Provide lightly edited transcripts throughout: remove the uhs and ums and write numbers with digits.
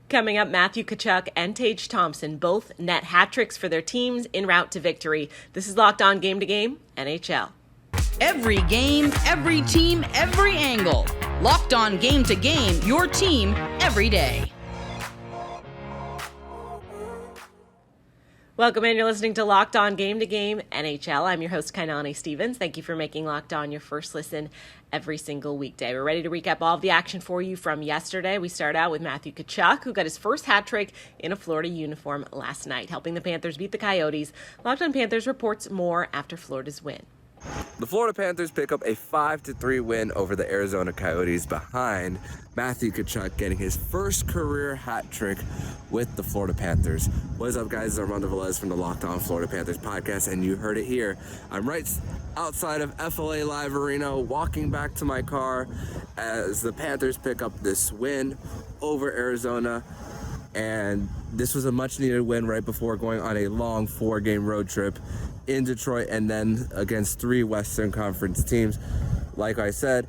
Coming up, Matthew Tkachuck and Tage Thompson both net hat tricks for their teams en route to victory. This is Locked On Game to Game, NHL. Every game, every team, every angle. Locked On Game to Game, your team every day. Welcome in. You're listening to Locked On Game to Game NHL. I'm your host, Kainani Stevens. Thank you for making Locked On your first listen every single weekday. We're ready to recap all of the action for you from yesterday. We start out with Matthew Tkachuck, who got his first hat trick in a Florida uniform last night, helping the Panthers beat the Coyotes. Locked On Panthers reports more after Florida's win. The Florida Panthers pick up a 5-3 win over the Arizona Coyotes behind Matthew Tkachuck getting his first career hat trick with the Florida Panthers. What is up, guys? It's Armando Velez from the Locked On Florida Panthers podcast, and you heard it here. I'm right outside of FLA Live Arena, walking back to my car as the Panthers pick up this win over Arizona. And this was a much-needed win right before going on a long 4-game road trip in Detroit and then against 3 Western Conference teams. Like I said,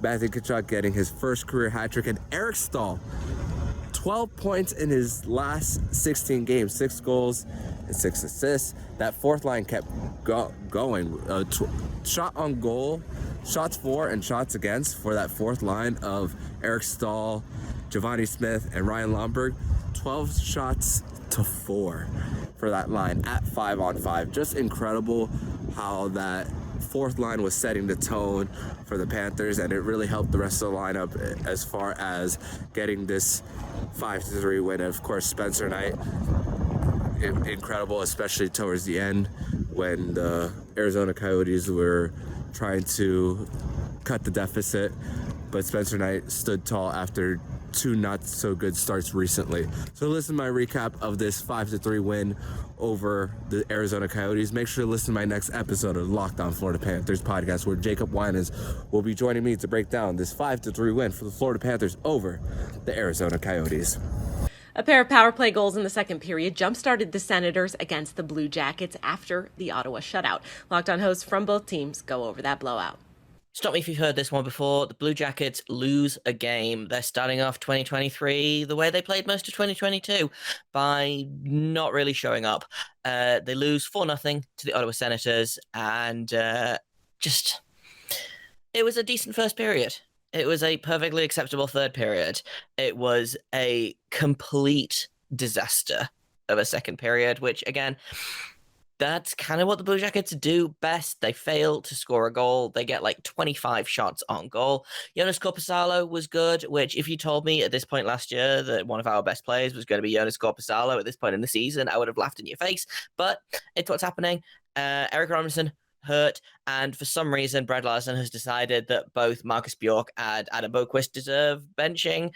Matthew Tkachuck getting his first career hat trick, and Eric Staal, 12 points in his last 16 games, 6 goals and 6 assists. That fourth line kept going. Shot on goal, shots for and shots against for that fourth line of Eric Staal, Giovanni Smith, and Ryan Lomberg. 12 shots to 4 for that line at 5-on-5. Just incredible how that fourth line was setting the tone for the Panthers, and it really helped the rest of the lineup as far as getting this 5-3 win. And of course, Spencer Knight, incredible, especially towards the end when the Arizona Coyotes were trying to cut the deficit, but Spencer Knight stood tall after 2 not so good starts recently. So listen to my recap of this 5-3 win over the Arizona Coyotes. Make sure to listen to my next episode of the Locked On Florida Panthers podcast, where Jacob Winans will be joining me to break down this 5-3 win for the Florida Panthers over the Arizona Coyotes. A pair of power play goals in the second period jump-started the Senators against the Blue Jackets after the Ottawa shutout. Locked On hosts from both teams go over that blowout. Stop me if you've heard this one before. The Blue Jackets lose a game. They're starting off 2023 the way they played most of 2022, by not really showing up. They lose 4-0 to the Ottawa Senators, and it was a decent first period. It was a perfectly acceptable third period. It was a complete disaster of a second period, which, again, that's kind of what the Blue Jackets do best. They fail to score a goal. They get like 25 shots on goal. Jonas Korpisalo was good, which if you told me at this point last year that one of our best players was going to be Jonas Korpisalo at this point in the season, I would have laughed in your face. But it's what's happening. Eric Robinson hurt, and for some reason Brad Larson has decided that both Marcus Bjork and Adam Boquist deserve benching,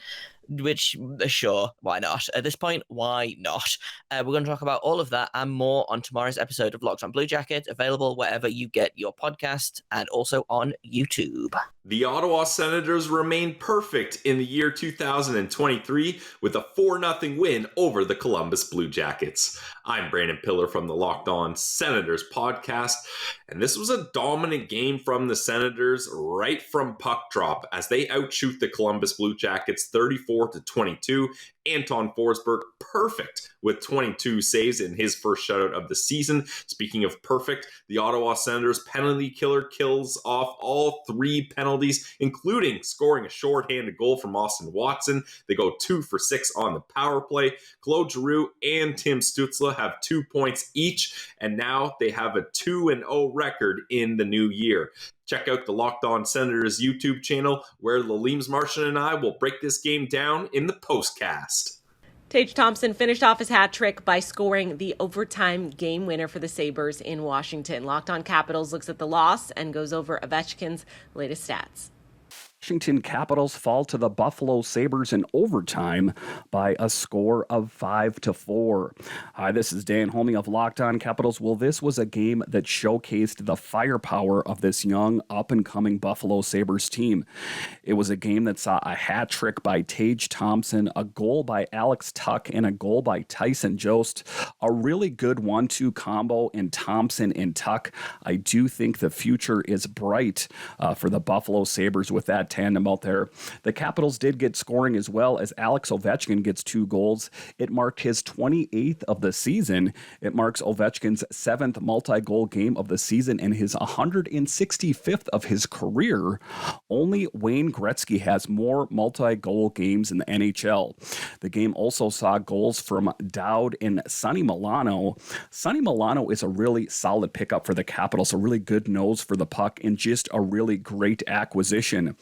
which, sure, why not? At this point, why not? We're going to talk about all of that and more on tomorrow's episode of Locked On Blue Jackets, available wherever you get your podcast and also on YouTube. The Ottawa Senators remain perfect in the year 2023 with a 4-0 win over the Columbus Blue Jackets. I'm Brandon Pillar from the Locked On Senators podcast, and this was a dominant game from the Senators right from puck drop as they outshoot the Columbus Blue Jackets 34-22. Anton Forsberg, perfect with 22 saves in his first shutout of the season. Speaking of perfect, the Ottawa Senators penalty killer kills off all 3 penalties, including scoring a shorthanded goal from Austin Watson. They go 2 for 6 on the power play. Claude Giroux and Tim Stützle have 2 points each, and now they have a 2-0 record in the new year. Check out the Locked On Senators YouTube channel, where Laleems Martian and I will break this game down in the postcast. Tage Thompson finished off his hat trick by scoring the overtime game winner for the Sabres in Washington. Locked On Capitals looks at the loss and goes over Ovechkin's latest stats. Washington Capitals fall to the Buffalo Sabres in overtime by a score of 5-4. Hi, this is Dan Holmey of Locked On Capitals. Well, this was a game that showcased the firepower of this young, up-and-coming Buffalo Sabres team. It was a game that saw a hat trick by Tage Thompson, a goal by Alex Tuch, and a goal by Tyson Jost. A really good 1-2 combo in Thompson and Tuch. I do think the future is bright for the Buffalo Sabres with that that tandem out there. The Capitals did get scoring as well, as Alex Ovechkin gets 2 goals. It marked his 28th of the season. It marks Ovechkin's 7th multi-goal game of the season and his 165th of his career. Only Wayne Gretzky has more multi-goal games in the NHL. The game also saw goals from Dowd and Sonny Milano. Sonny Milano is a really solid pickup for the Capitals, a really good nose for the puck, and just a really great acquisition.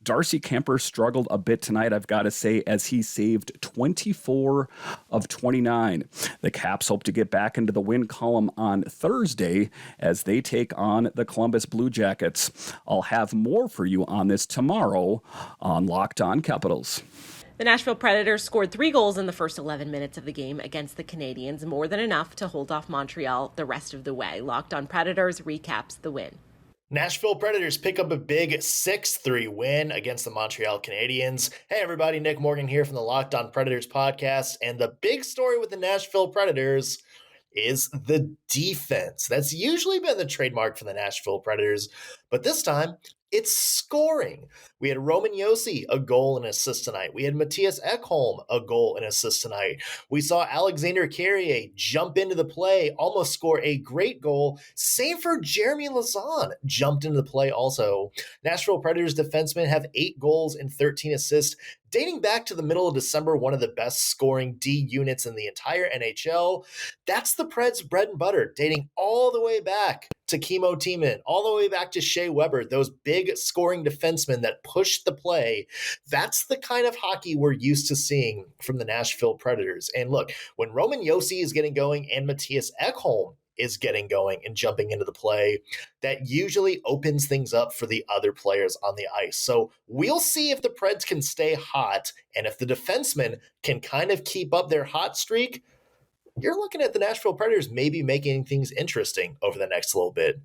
Darcy Kemper struggled a bit tonight, I've got to say, as he saved 24 of 29. The Caps hope to get back into the win column on Thursday as they take on the Columbus Blue Jackets. I'll have more for you on this tomorrow on Locked On Capitals. The Nashville Predators scored 3 goals in the first 11 minutes of the game against the Canadiens, more than enough to hold off Montreal the rest of the way. Locked On Predators recaps the win. Nashville Predators pick up a big 6-3 win against the Montreal Canadiens. Hey everybody, Nick Morgan here from the Locked On Predators podcast, and the big story with the Nashville Predators is the defense. That's usually been the trademark for the Nashville Predators, but this time it's scoring. We had Roman Josi, a goal and assist tonight. We had Mattias Ekholm, a goal and assist tonight. We saw Alexander Carrier jump into the play, almost score a great goal. Same for Jeremy Lauzon, jumped into the play also. Nashville Predators defensemen have 8 goals and 13 assists. Dating back to the middle of December, one of the best scoring D units in the entire NHL. That's the Preds' bread and butter, dating all the way back to Kimmo Timonen, all the way back to Shea Weber, those big scoring defensemen that pushed the play. That's the kind of hockey we're used to seeing from the Nashville Predators. And look, when Roman Josi is getting going and Mattias Ekholm is getting going and jumping into the play, that usually opens things up for the other players on the ice. So we'll see if the Preds can stay hot, and if the defensemen can kind of keep up their hot streak, you're looking at the Nashville Predators maybe making things interesting over the next little bit.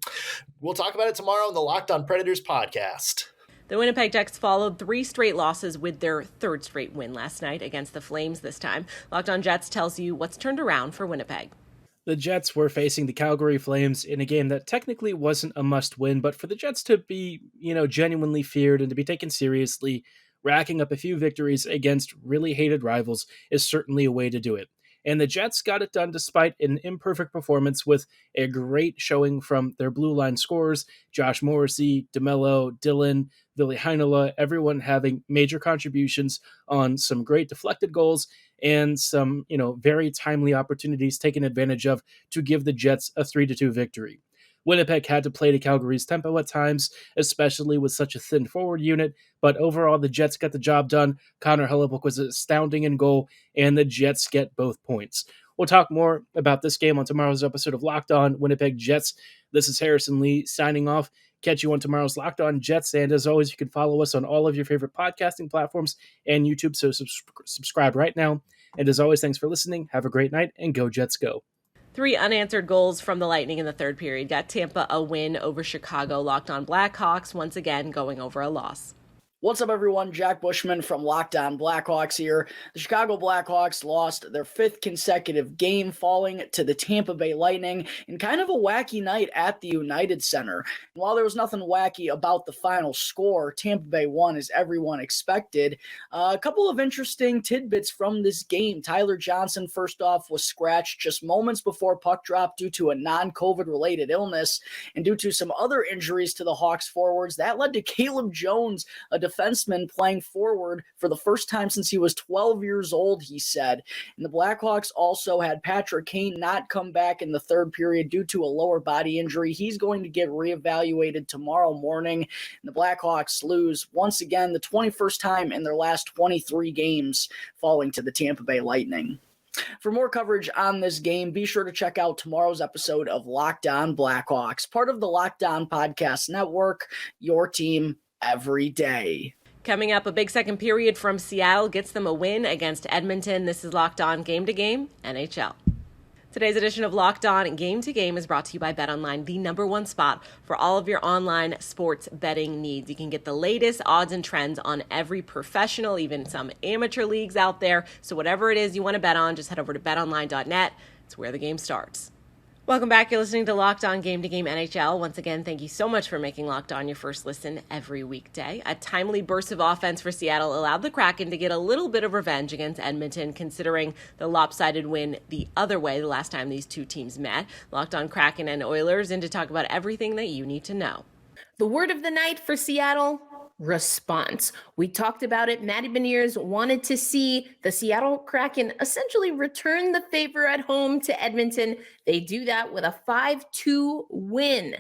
We'll talk about it tomorrow on the Locked On Predators podcast. The Winnipeg Jets followed 3 straight losses with their 3rd straight win last night against the Flames this time. Locked On Jets tells you what's turned around for Winnipeg. The Jets were facing the Calgary Flames in a game that technically wasn't a must-win, but for the Jets to be, genuinely feared and to be taken seriously, racking up a few victories against really hated rivals is certainly a way to do it. And the Jets got it done despite an imperfect performance with a great showing from their blue line scorers, Josh Morrissey, DeMello, Dylan, Ville Heinola, everyone having major contributions on some great deflected goals and some, very timely opportunities taken advantage of to give the Jets a 3-2 victory. Winnipeg had to play to Calgary's tempo at times, especially with such a thin forward unit, but overall the Jets got the job done. Connor Hellebuyck was astounding in goal, and the Jets get both points. We'll talk more about this game on tomorrow's episode of Locked On Winnipeg Jets. This is Harrison Lee signing off. Catch you on tomorrow's Locked On Jets, and as always, you can follow us on all of your favorite podcasting platforms and YouTube, so subscribe right now. And as always, thanks for listening. Have a great night, and go Jets go. 3 unanswered goals from the Lightning in the 3rd period got Tampa a win over Chicago. Locked On Blackhawks once again going over a loss. What's up, everyone? Jack Bushman from Locked On Blackhawks here. The Chicago Blackhawks lost their 5th consecutive game, falling to the Tampa Bay Lightning in kind of a wacky night at the United Center. And while there was nothing wacky about the final score, Tampa Bay won as everyone expected. A couple of interesting tidbits from this game. Tyler Johnson, first off, was scratched just moments before puck drop due to a non-COVID-related illness, and due to some other injuries to the Hawks forwards, that led to Caleb Jones, a defenseman, playing forward for the first time since he was 12 years old, he said. And the Blackhawks also had Patrick Kane not come back in the 3rd period due to a lower body injury. He's going to get reevaluated tomorrow morning. And the Blackhawks lose once again, the 21st time in their last 23 games, falling to the Tampa Bay Lightning. For more coverage on this game, be sure to check out tomorrow's episode of Locked On Blackhawks, part of the Locked On Podcast Network, your team every day. Coming up, a big second period from Seattle gets them a win against Edmonton. This is Locked On Game to Game NHL. Today's edition of Locked On Game to Game is brought to you by BetOnline, the #1 spot for all of your online sports betting needs. You can get the latest odds and trends on every professional, even some amateur leagues out there. So whatever it is you want to bet on, just head over to betonline.net. It's where the game starts. Welcome back. You're listening to Locked On Game to Game NHL. Once again, thank you so much for making Locked On your first listen every weekday. A timely burst of offense for Seattle allowed the Kraken to get a little bit of revenge against Edmonton, considering the lopsided win the other way the last time these two teams met. Locked On Kraken and Oilers in to talk about everything that you need to know. The word of the night for Seattle: response. We talked about it. Matty Beniers wanted to see the Seattle Kraken essentially return the favor at home to Edmonton. They do that with a 5-2 win.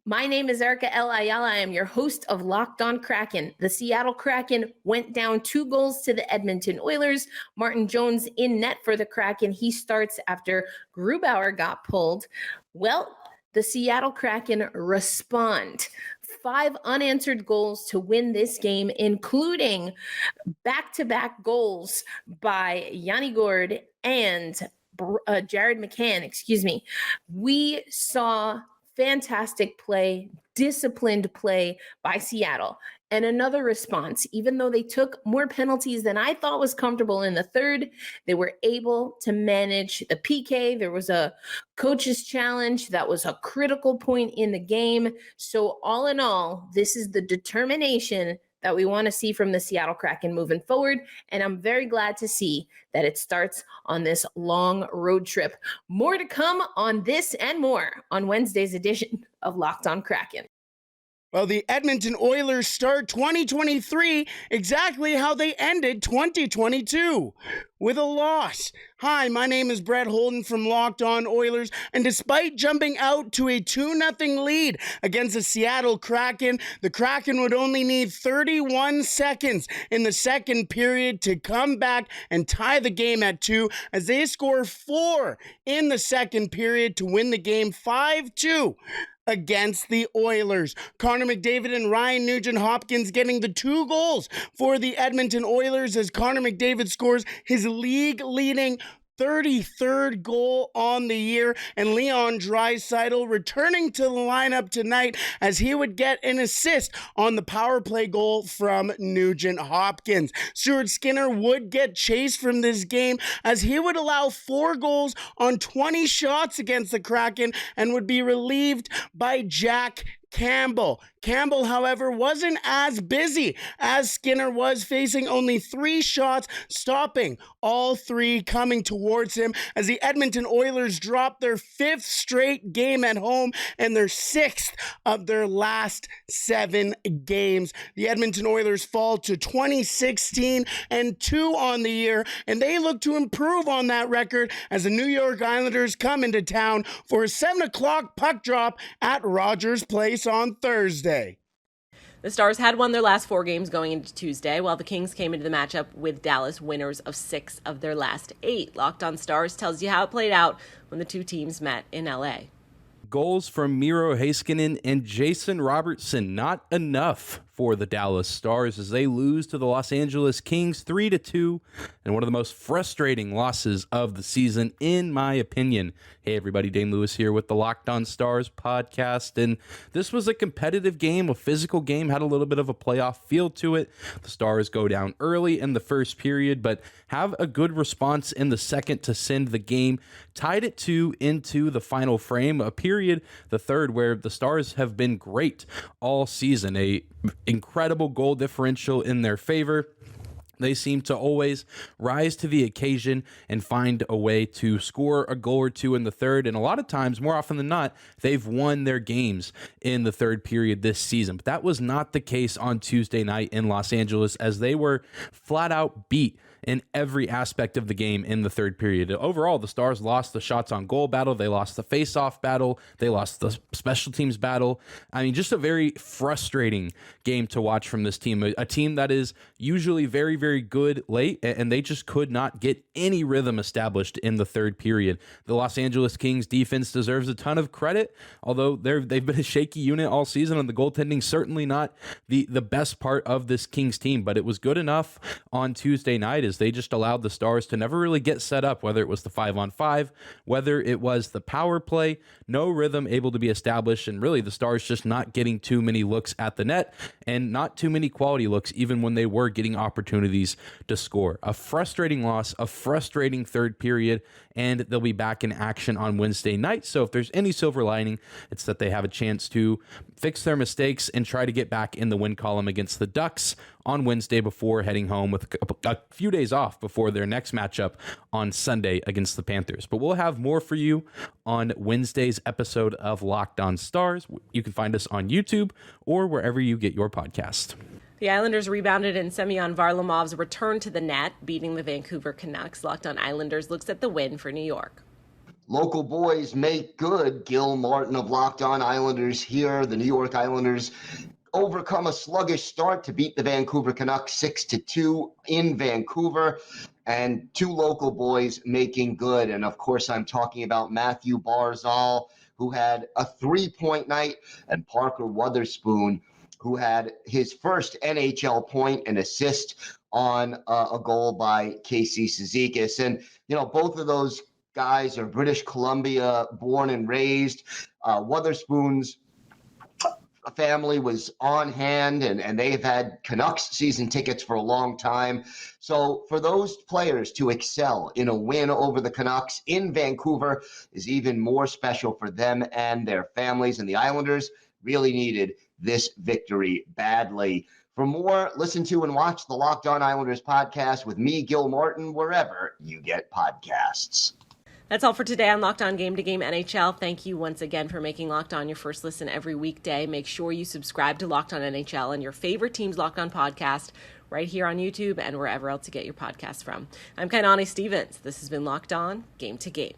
My name is Erica L. Ayala. I am your host of Locked On Kraken. The Seattle Kraken went down 2 goals to the Edmonton Oilers. Martin Jones in net for the Kraken. He starts after Grubauer got pulled. Well, the Seattle Kraken respond. 5 unanswered goals to win this game, including back-to-back goals by Yanni Gourde and Jared McCann, We saw fantastic play, disciplined play by Seattle. And another response, even though they took more penalties than I thought was comfortable in the third, they were able to manage the PK. There was a coach's challenge that was a critical point in the game. So all in all, this is the determination that we want to see from the Seattle Kraken moving forward. And I'm very glad to see that it starts on this long road trip. More to come on this and more on Wednesday's edition of Locked On Kraken. Well, the Edmonton Oilers start 2023 exactly how they ended 2022, with a loss. Hi, my name is Brett Holden from Locked On Oilers, and despite jumping out to a 2-0 lead against the Seattle Kraken, the Kraken would only need 31 seconds in the second period to come back and tie the game at 2, as they score 4 in the second period to win the game 5-2. Against the Oilers. Connor McDavid and Ryan Nugent-Hopkins getting the 2 goals for the Edmonton Oilers, as Connor McDavid scores his league-leading 33rd goal on the year, and Leon Draisaitl returning to the lineup tonight as he would get an assist on the power play goal from Nugent-Hopkins. Stuart Skinner would get chased from this game as he would allow 4 goals on 20 shots against the Kraken and would be relieved by Jack Campbell. Campbell, however, wasn't as busy as Skinner was, facing only 3 shots, stopping all 3 coming towards him, as the Edmonton Oilers dropped their 5th straight game at home and their 6th of their last 7 games. The Edmonton Oilers fall to 20-16-2 on the year, and they look to improve on that record as the New York Islanders come into town for a 7 o'clock puck drop at Rogers Place on Thursday. The Stars had won their last 4 games going into Tuesday, while the Kings came into the matchup with Dallas winners of 6 of their last 8. Locked On Stars tells you how it played out when the two teams met in LA. Goals from Miro Heiskanen and Jason Robertson, not enough for the Dallas Stars as they lose to the Los Angeles Kings 3-2, and one of the most frustrating losses of the season, in my opinion. Hey everybody, Dane Lewis here with the Locked On Stars podcast, and this was a competitive game, a physical game, had a little bit of a playoff feel to it. The Stars go down early in the first period, but have a good response in the second to send the game, tied it 2 into the final frame, a period, the third, where the Stars have been great all season, a incredible goal differential in their favor. They seem to always rise to the occasion and find a way to score a goal or 2 in the third. And a lot of times, more often than not, they've won their games in the third period this season. But that was not the case on Tuesday night in Los Angeles, as they were flat out beat in every aspect of the game in the third period. Overall, the Stars lost the shots on goal battle. They lost the face-off battle. They lost the special teams battle. I mean, just a very frustrating game to watch from this team. A team that is usually very, very good late, and they just could not get any rhythm established in the third period. The Los Angeles Kings defense deserves a ton of credit, although they've been a shaky unit all season, and the goaltending certainly not the best part of this Kings team, but it was good enough on Tuesday night is they just allowed the Stars to never really get set up, whether it was the 5-on-5, whether it was the power play, no rhythm able to be established, and really the Stars just not getting too many looks at the net and not too many quality looks even when they were getting opportunities to score. A frustrating loss, a frustrating third period, and they'll be back in action on Wednesday night. So if there's any silver lining, it's that they have a chance to fix their mistakes and try to get back in the win column against the Ducks on Wednesday before heading home with a few days off before their next matchup on Sunday against the Panthers. But we'll have more for you on Wednesday's episode of Locked On Stars. You can find us on YouTube or wherever you get your podcast. The Islanders rebounded in Semyon Varlamov's return to the net, beating the Vancouver Canucks. Locked On Islanders looks at the win for New York. Local boys make good. Gil Martin of Locked On Islanders here. The New York Islanders overcome a sluggish start to beat the Vancouver Canucks 6-2 in Vancouver. And two local boys making good. And of course, I'm talking about Mathew Barzal, who had a 3-point night, and Parker Wotherspoon, who had his first NHL point and assist on a goal by Casey Cizikas. And, you know, both of those guys are British Columbia born and raised. Wotherspoon's family was on hand, and they've had Canucks season tickets for a long time. So for those players to excel in a win over the Canucks in Vancouver is even more special for them and their families. And the Islanders really needed this victory badly. For more, listen to and watch the Locked On Islanders podcast with me, Gil Martin, wherever you get podcasts. That's all for today on Locked On Game to Game NHL. Thank you once again for making Locked On your first listen every weekday. Make sure you subscribe to Locked On NHL and your favorite team's Locked On podcast right here on YouTube and wherever else you get your podcasts from. I'm Kainani Stevens. This has been Locked On Game to Game.